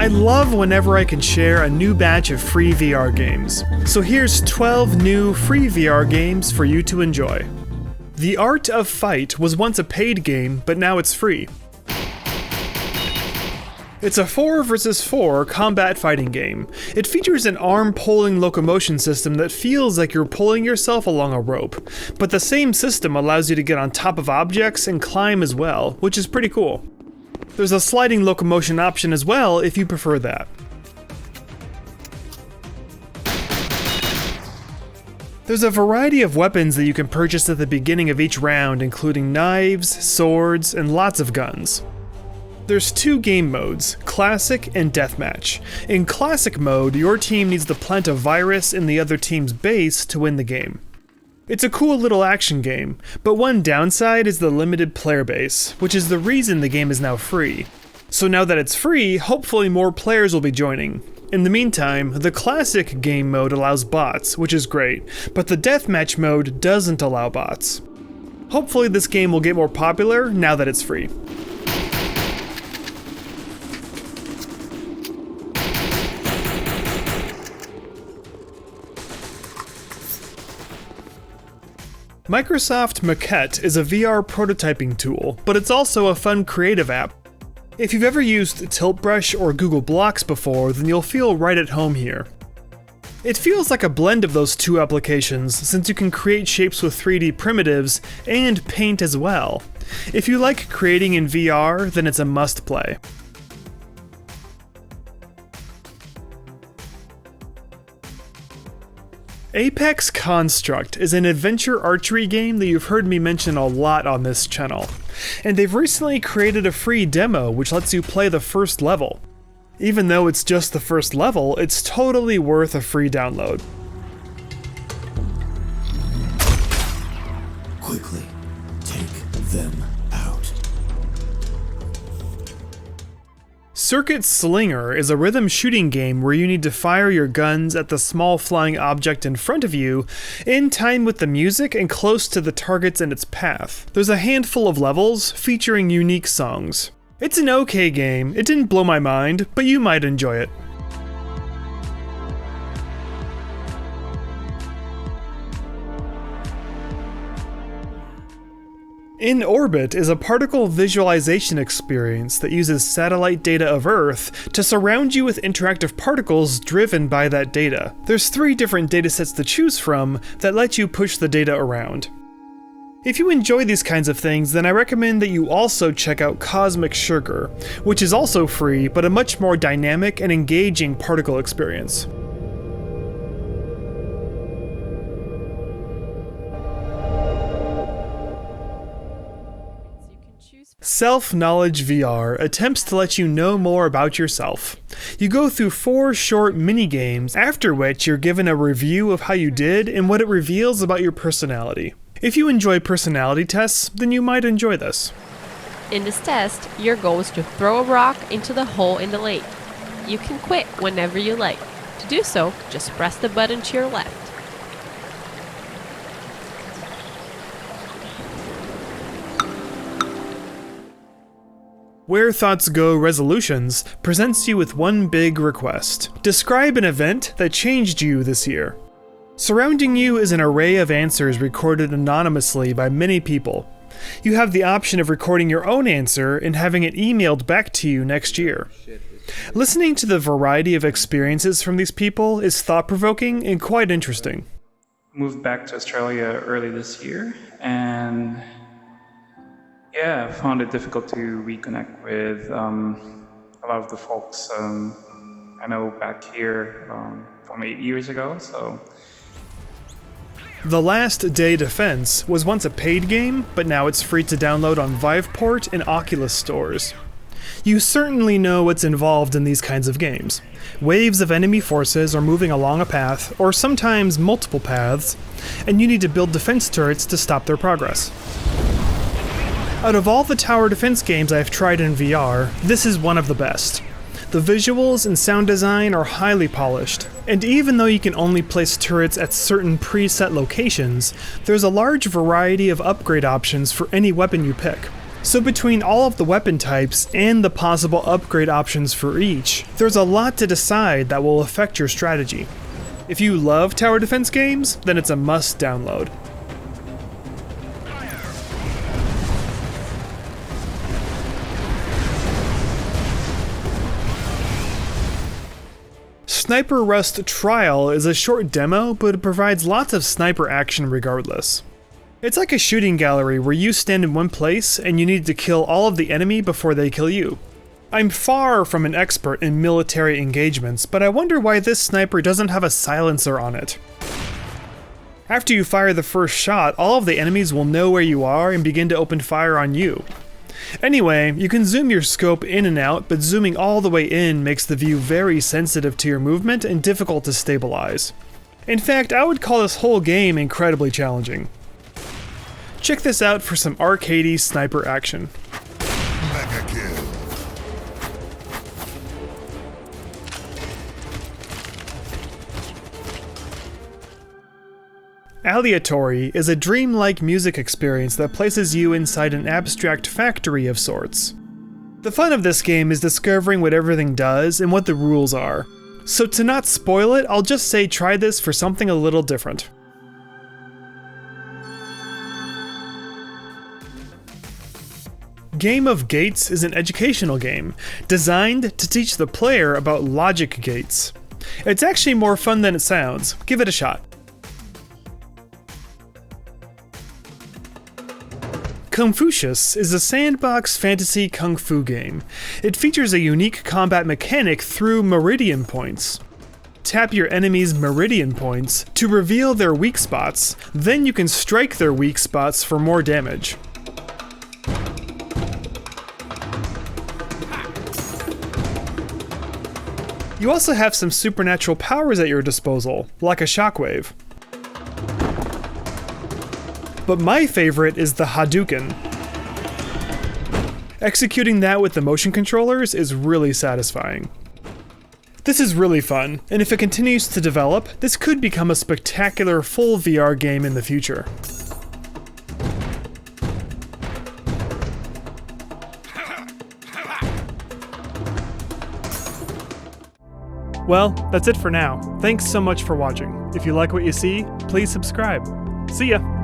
I love whenever I can share a new batch of free VR games. So here's 12 new free VR games for you to enjoy. The Art of Fight was once a paid game, but now it's free. It's a 4 vs 4 combat fighting game. It features an arm-pulling locomotion system that feels like you're pulling yourself along a rope, but the same system allows you to get on top of objects and climb as well, which is pretty cool. There's a sliding locomotion option as well if you prefer that. There's a variety of weapons that you can purchase at the beginning of each round, including knives, swords, and lots of guns. There's 2 game modes, Classic and Deathmatch. In Classic mode, your team needs to plant a virus in the other team's base to win the game. It's a cool little action game, but one downside is the limited player base, which is the reason the game is now free. So now that it's free, hopefully more players will be joining. In the meantime, the Classic game mode allows bots, which is great, but the Deathmatch mode doesn't allow bots. Hopefully this game will get more popular now that it's free. Microsoft Maquette is a VR prototyping tool, but it's also a fun creative app. If you've ever used Tilt Brush or Google Blocks before, then you'll feel right at home here. It feels like a blend of those 2 applications, since you can create shapes with 3D primitives and paint as well. If you like creating in VR, then it's a must-play. Apex Construct is an adventure archery game that you've heard me mention a lot on this channel, and they've recently created a free demo which lets you play the first level. Even though it's just the first level, it's totally worth a free download. Quickly, take them out. Circuit Slinger is a rhythm shooting game where you need to fire your guns at the small flying object in front of you in time with the music and close to the targets in its path. There's a handful of levels featuring unique songs. It's an okay game, it didn't blow my mind, but you might enjoy it. In Orbit is a particle visualization experience that uses satellite data of Earth to surround you with interactive particles driven by that data. There's 3 different datasets to choose from that let you push the data around. If you enjoy these kinds of things, then I recommend that you also check out Cosmic Sugar, which is also free but a much more dynamic and engaging particle experience. Self-Knowledge VR attempts to let you know more about yourself. You go through 4 short mini-games, after which you're given a review of how you did and what it reveals about your personality. If you enjoy personality tests, then you might enjoy this. In this test, your goal is to throw a rock into the hole in the lake. You can quit whenever you like. To do so, just press the button to your left. Where Thoughts Go Resolutions presents you with one big request. Describe an event that changed you this year. Surrounding you is an array of answers recorded anonymously by many people. You have the option of recording your own answer and having it emailed back to you next year. Listening to the variety of experiences from these people is thought-provoking and quite interesting. Moved back to Australia early this year, and I found it difficult to reconnect with a lot of the folks I know back here from 8 years ago. So, The Last Day Defense was once a paid game, but now it's free to download on Viveport and Oculus stores. You certainly know what's involved in these kinds of games. Waves of enemy forces are moving along a path, or sometimes multiple paths, and you need to build defense turrets to stop their progress. Out of all the tower defense games I've tried in VR, this is one of the best. The visuals and sound design are highly polished, and even though you can only place turrets at certain preset locations, there's a large variety of upgrade options for any weapon you pick. So between all of the weapon types and the possible upgrade options for each, there's a lot to decide that will affect your strategy. If you love tower defense games, then it's a must download. Sniper Rust Trial is a short demo, but it provides lots of sniper action regardless. It's like a shooting gallery where you stand in one place and you need to kill all of the enemy before they kill you. I'm far from an expert in military engagements, but I wonder why this sniper doesn't have a silencer on it. After you fire the first shot, all of the enemies will know where you are and begin to open fire on you. Anyway, you can zoom your scope in and out, but zooming all the way in makes the view very sensitive to your movement and difficult to stabilize. In fact, I would call this whole game incredibly challenging. Check this out for some arcadey sniper action. Mega kill. Aleatory is a dreamlike music experience that places you inside an abstract factory of sorts. The fun of this game is discovering what everything does and what the rules are. So to not spoil it, I'll just say try this for something a little different. Game of Gates is an educational game, designed to teach the player about logic gates. It's actually more fun than it sounds. Give it a shot. Kungfucious is a sandbox fantasy kung fu game. It features a unique combat mechanic through meridian points. Tap your enemy's meridian points to reveal their weak spots, then you can strike their weak spots for more damage. You also have some supernatural powers at your disposal, like a shockwave. But my favorite is the Hadouken. Executing that with the motion controllers is really satisfying. This is really fun, and if it continues to develop, this could become a spectacular full VR game in the future. Well, that's it for now. Thanks so much for watching. If you like what you see, please subscribe. See ya!